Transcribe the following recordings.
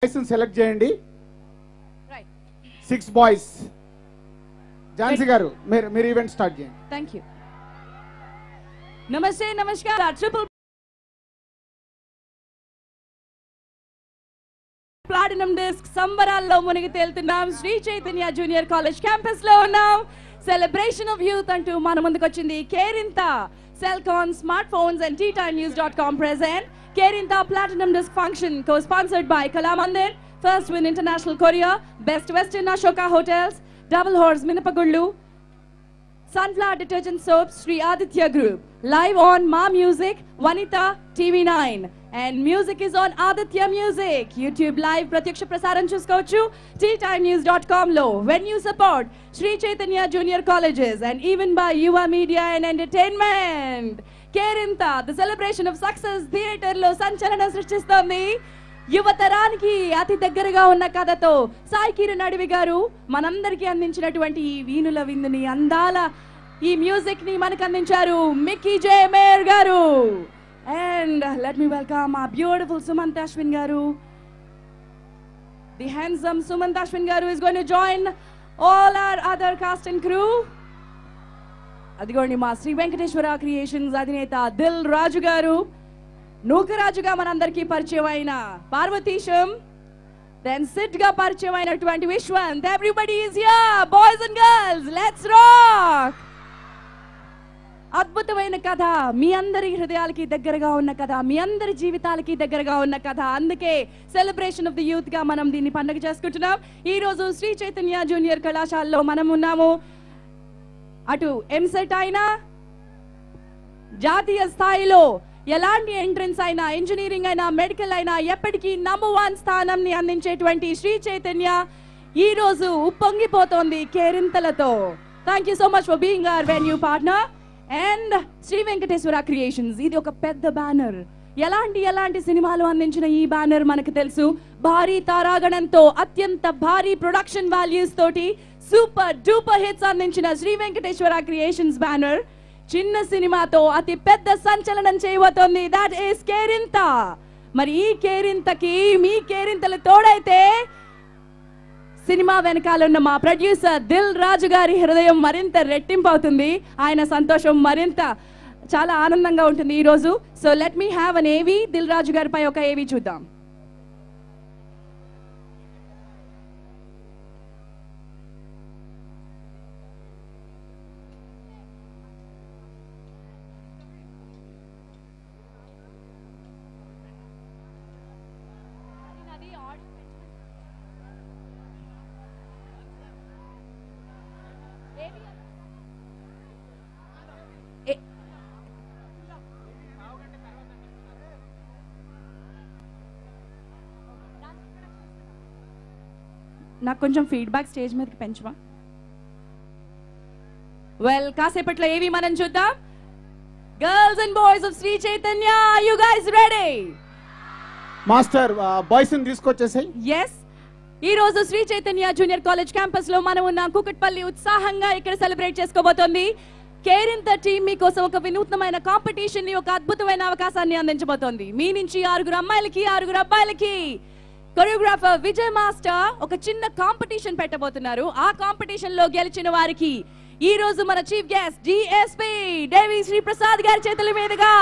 Select చేయండి. 6 boys. Jhansi garu మీరు event start చేయండి. Thank you. నమస్తే నమస్కారం. ట్రిపుల్ ప్లాటినం డిస్క్ సంబరాల్లో మునిగి తేలుతున్నాం. Shri Chaitanya junior college campus లో ఉన్నాం. సెలబ్రేషన్ ఆఫ్ యూత్ అంటూ మన ముందుకు వచ్చింది Kerintha. Celkon smart phones and TTimeNews.com present Kerinta Platinum Disc Function co-sponsored by Kalamandir, First Win International Korea, Best Western Ashoka Hotels, Double Horse Minapagullu, Sunflower Detergent Soaps, Sri Aditya Group. Live on Ma Music, Vanita TV9. And music is on Aditya Music. YouTube Live Pratyaksha Prasaran chuskochu TTimeNews.com lo. When you support Sri Chaitanya Junior Colleges and even by Yuva Media and Entertainment. Kerinta, the celebration of success theater lo sanchalanam సృష్టిస్తోంది. యువతరానికి అతి దగ్గరగా ఉన్న కథతో సాయి కిరణ్ అడవి గారు మనందరికీ అందించినటువంటి ఈ వీణుల విందుని అందాల ఈ మ్యూజిక్ ని మనకు అందించారు మిక్కీ జే మేయర్ గారు. And let me welcome our beautiful Sumant Ashwin garu. The handsome Sumant Ashwin garu is going to join all our other cast and crew. అదిగోండి మా శ్రీ వెంకటేశ్వర క్రియేషన్స్ అధినేత దిల్ రాజు గారు. నూకరాజుగా మనందరికీ పరిచయం అయిన పార్వతీశం. దెన్ సిడ్ గా పరిచయం అయినటువంటి Viswant. Everybody is here. Boys and girls, let's rock. అద్భుతమైన కథ, మీ అందరి హృదయాలకి దగ్గరగా ఉన్న కథ, మీ అందరి జీవితాలకి దగ్గరగా ఉన్న కథ. అందుకే సెలబ్రేషన్ ఆఫ్ ది యూత్ గా మనం దీన్ని పండుగ చేసుకుంటున్నాం. ఈ రోజు శ్రీ చైతన్య జూనియర్ కళాశాలలో మనం ఉన్నాము. అటు ఎంసెట్ అయినా జాతీయ స్థాయిలో ఎలాంటి ఎంట్రన్స్ అయినా, ఇంజనీరింగ్ అయినా, మెడికల్ అయినా ఎప్పటికీ నంబర్ 1 స్థానంని అందించేటువంటి శ్రీ చైతన్య ఈ రోజు ఉప్పొంగిపోతోంది కేరింతలతో. Thank you so much for being our venue partner. And Shri Venkateswara creations, ఇది ఒక పెద్ద బ్యానర్. ఎలాంటి సినిమాలు అందించిన ఈ బ్యానర్ మనకు తెలుసు. భారీ తారాగణంతో అత్యంత భారీ ప్రొడక్షన్ వాల్యూస్ తోటి సూపర్ డూపర్ హిట్స్ అందించిన శ్రీ వెంకటేశ్వర క్రియేషన్స్ బ్యానర్ చిన్న సినిమాతో అతి పెద్ద సంచలనం చేయబోతోంది. That is Kerintha. మరి ఈ కేరింతకి మీ కేరింతలు తోడైతే సినిమా వెనకాలన్న మా ప్రొడ్యూసర్ దిల్ రాజు గారి హృదయం మరింత రెట్టింపు అవుతుంది. ఆయన సంతోషం మరింత చాలా ఆనందంగా ఉంటుంది ఈ రోజు. So let me have an ఏవి. దిల్ రాజు గారిపై ఒక ఏవి చూద్దాం. నాకు కొంచెం ఫీడ్బ్యాక్ స్టేజ్ మీదకి పెంచవా? వెల్, కాసేపట్లో ఏవి మనం చూద్దాం. Girls and boys of Shri Chaitanya, you guys ready? Master boys ని తీసుకొచ్చేసాయి. ఎస్, ఈ రోజు Shri Chaitanya junior college campus లో మనం ఉన్న కూకట్పల్లి ఉత్సాహంగా ఇక్కడ సెలబ్రేట్ చేసుకోబోతోంది. కేరింత టీం మీకోసం ఒక వినూత్నమైన కాంపిటీషన్ ని, ఒక అద్భుతమైన అవకాశాన్ని అందించబోతోంది. మీ నుంచి 6 అమ్మాయిలకి 6 అబ్బాయిలకి కొరియోగ్రాఫర్ విజయ్ మాస్టర్ ఒక చిన్న కాంపిటీషన్ పెట్టబోతున్నారు. ఆ కాంపిటీషన్ లో గెలిచిన వారికి ఈ రోజు మన chief guest DSP Devi Sri Prasad గారి చేతుల మీదుగా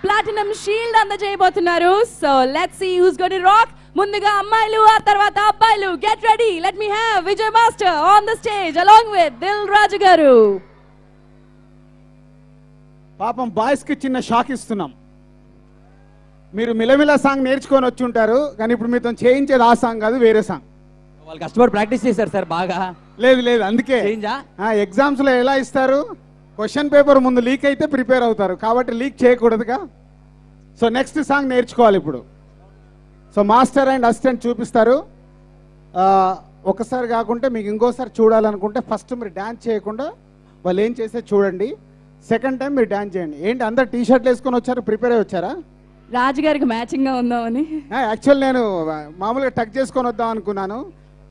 ప్లాటినం షీల్డ్ అందజేయబోతున్నారు. So let's see who's going to rock. ముందుగా అమ్మాయిలు, ఆ తర్వాత అబ్బాయిలు. Get ready. Let me have Vijay master on the stage along with Dil Raju garu. పాపం బాయ్స్ కి చిన్న షాక్ ఇస్తున్నాం. మీరు మిలమిల సాంగ్ నేర్చుకొని వచ్చి ఉంటారు, కానీ ఇప్పుడు మీతో చేయించేది ఆ సాంగ్ కాదు, వేరే సాంగ్. వాళ్ళు కష్టపడి ప్రాక్టీస్ చేశారు సార్ బాగా. లేదు అందుకే ఎగ్జామ్స్ లో ఎలా ఇస్తారు, క్వశ్చన్ పేపర్ ముందు లీక్ అయితే ప్రిపేర్ అవుతారు, కాబట్టి లీక్ చేయకూడదుగా. సో నెక్స్ట్ సాంగ్ నేర్చుకోవాలి ఇప్పుడు. సో మాస్టర్ అండ్ అసిస్టెంట్ చూపిస్తారు. ఒకసారి కాకుంటే మీకు ఇంకోసారి చూడాలనుకుంటే ఫస్ట్ మీరు డాన్స్ చేయకుండా వాళ్ళు ఏం చేస్తే చూడండి. సెకండ్ టైం మీరు డాన్స్ చేయండి. ఏంటి అందరు టీ షర్ట్లు వేసుకొని వచ్చారు, ప్రిపేర్ అయ్యి వచ్చారా? రాజుగారికి మ్యాచింగ్ గా ఉందామని. యాక్చువల్ నేను మామూలుగా టక్ చేసుకొని వద్దాం అనుకున్నాను.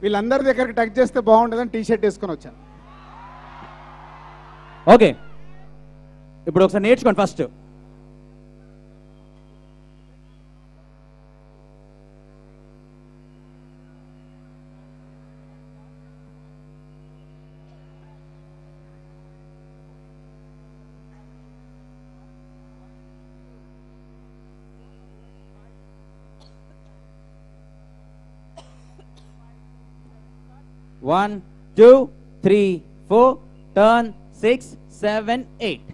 వీళ్ళందరి దగ్గరికి టక్ చేస్తే బాగుంటుందని టీ షర్ట్ వేసుకొని వచ్చాను. ఓకే, ఇప్పుడు ఒకసారి నేర్చుకోండి ఫస్ట్. 1 2 3 4 turn 6 7 8.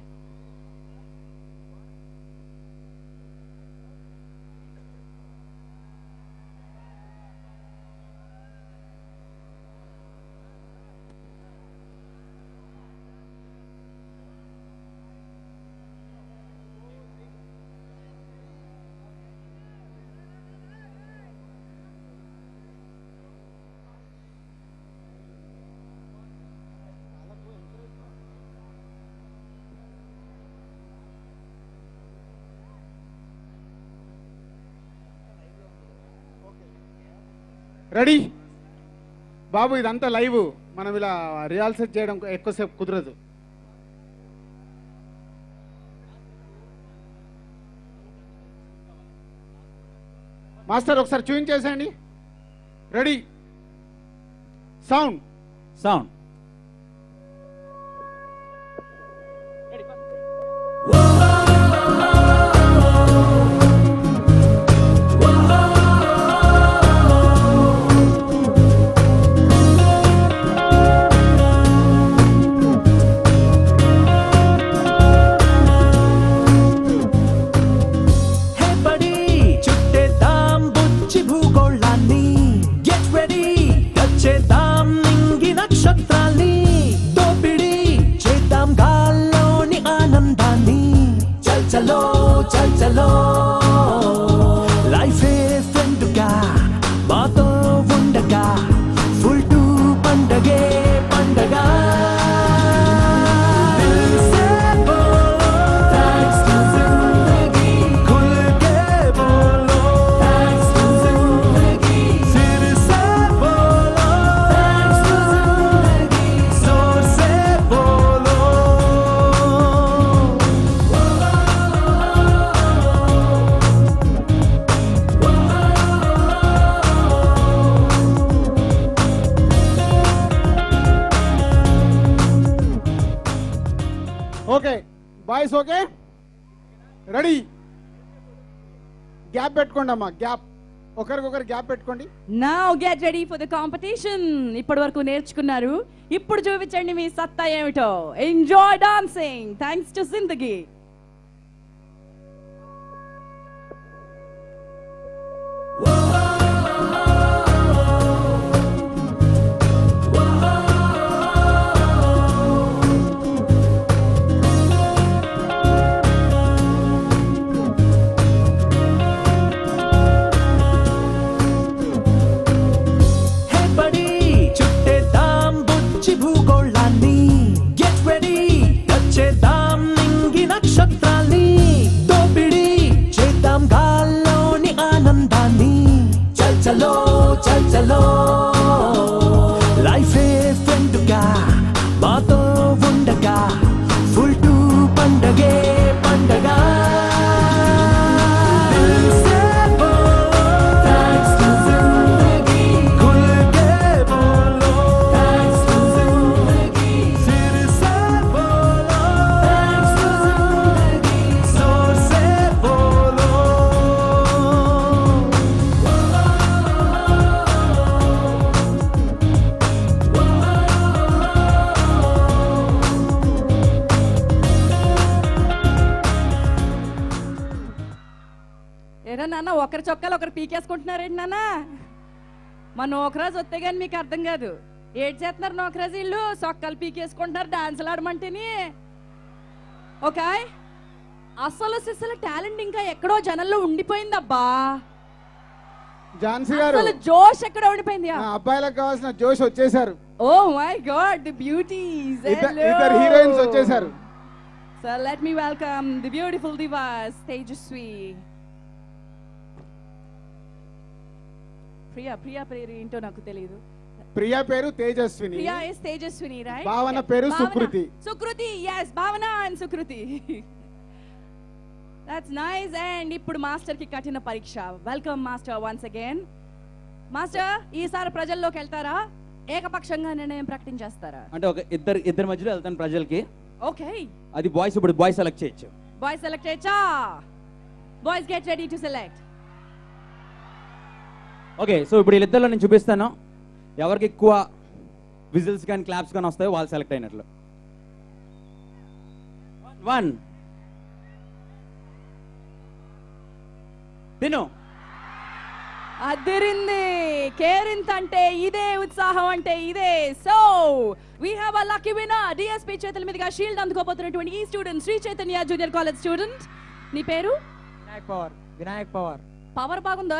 రెడీ బాబు, ఇదంతా లైవ్, మనం ఇలా రిహార్సల్ చేయడం ఎక్కువసేపు కుదరదు. మాస్టర్ ఒకసారి చూపించేసేయండి. Ready, sound. Okay boys, okay ready. Gap పెట్టుకోండి అమ్మా, గ్యాప్, ఒకరికొకరు గ్యాప్ పెట్టుకోండి. Now get ready for the competition. ఇప్పటి వరకు నేర్చుకున్నారు, ఇప్పుడు చూపించండి మీ సత్తా ఏమిటో. ఎంజాయ్ డాన్సింగ్ థ్యాంక్స్ టు జిందగీ. నాన్న ఒకరి చొక్కాలు ఒకరు పీకేసుకుంటున్నారేంటి నాన్న? మా నోకరాజు వస్తే గాని మీకు అర్థం కాదు. ఏడ్ చేస్తున్నారు నోకరాజు వీళ్ళు, చొక్కాలు పీకేసుకుంటున్నారు డాన్సులు ఆడమంటేని. ఓకే, అసలు సిసలు టాలెంట్ ఇంకా ఎక్కడో జనంలో ఉండిపోయిందబ్బా. ఝాన్సీ గారు, అసలు జోష్ ఎక్కడ ఉండిపోయింది? అబ్బాయిలకు కావాల్సిన జోష్ వచ్చేసారు. Oh my god, the beauties, ఇద్దరు హీరోయిన్స్ వచ్చేసారు. So let me welcome the beautiful divas Tejasvi. Priya పేరు ఏంటో నాకు తెలియదు. ప్రియా పేరు తేజస్విని. Priya is Tejaswini, right? భావన పేరు Sukriti. Sukriti, yes, Bhavana and Sukriti. That's nice. And ఇప్పుడు మాస్టర్ కి కఠిన పరీక్ష. Welcome master once again. Master, ఈసారి ప్రజల్లోకి వెళ్తారా, ఏకపక్షంగా నిర్ణయం ప్రకటించేస్తారా? అంటే ఒక ఇద్దరి మధ్యలో వెళ్తాను ప్రజలకి. ఓకే, అది బాయ్స్, ఇప్పుడు బాయ్స్ సెలెక్ట్ చేయొచ్చు. బాయ్స్ సెలెక్ట్ చేయొచ్చా? Boys get ready to select. Okay, so ఇప్పుడు వీళ్ళిద్దరిలో నేను చూపిస్తాను ఎవరికి ఎక్కువ విజిల్స్ కానీ క్లాప్స్ కానీ వస్తాయో వాళ్ళు సెలెక్ట్ అయినట్లు. 1 తిను. అదిరింది. కేరింత అంటే ఇదే, ఉత్సాహం అంటే ఇదే. So we have a lucky winner. DSP చేతుల మీదుగా షీల్డ్ అందుకోబోతున్నటువంటి ఈ student Shri Chaitanya junior college student. నీ పేరు? వినాయక్ పవర్. పవర్ బాగుందో?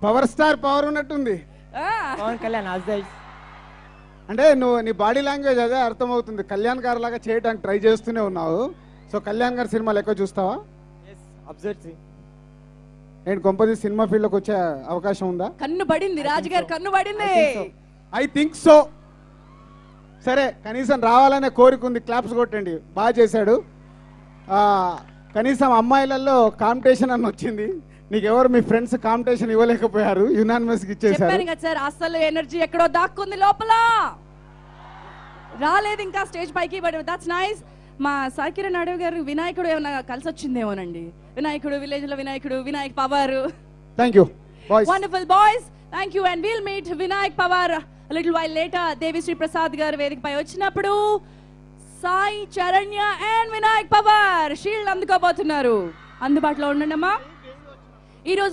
పవర్ స్టార్ పవర్ ఉన్నట్టుంది. పవన్ కళ్యాణ్ అంటే నువ్వు నీ బాడీ లాంగ్వేజ్ అదే అర్థమవుతుంది. కళ్యాణ్ గారి లాగా చేయడానికి ట్రై చేస్తూనే ఉన్నావు. సో కళ్యాణ్ గారి సినిమాలు ఎక్కువ చూస్తావా? నేను కొంపది సినిమా ఫీల్డ్ లోకి వచ్చే అవకాశం ఉందా? కన్ను పడింది రాజుగారు, కన్ను పడింది. I think so. సరే, కనీసం రావాలనే కోరిక ఉంది. క్లాప్స్ కొట్టండి, బాగా చేశాడు. కనీసం అమ్మాయిలలో కాంపిటీషన్ అని వచ్చింది. నీకెవరు మీ ఫ్రెండ్స్ కాంపిటీషన్ ఇవ్వలేకపోయారు, యునానిమస్ ఇచ్చేసారు. చెప్పాను కదా సార్, అసలు ఎనర్జీ ఎక్కడో దాక్కుంది లోపల, రాలేదు ఇంకా స్టేజ్ పైకి. But that's nice. మా సాకిరణ్ అడవి గారు వినాయకుడు ఏమైనా కలిసి వచ్చిందేమోనండి. వినాయకుడు, విలేజ్ లో వినాయకుడు, Vinayak power. Thank you boys. Wonderful boys, thank you. And will meet Vinayak power little while later. Devi Sri Prasad గారు వేదికపై వచ్చినప్పుడు Sai Charanya and Vinayak power shield అందుకోబోతున్నారు. అందుబాటులో ఉండండి అమ్మా. ఈ రోజు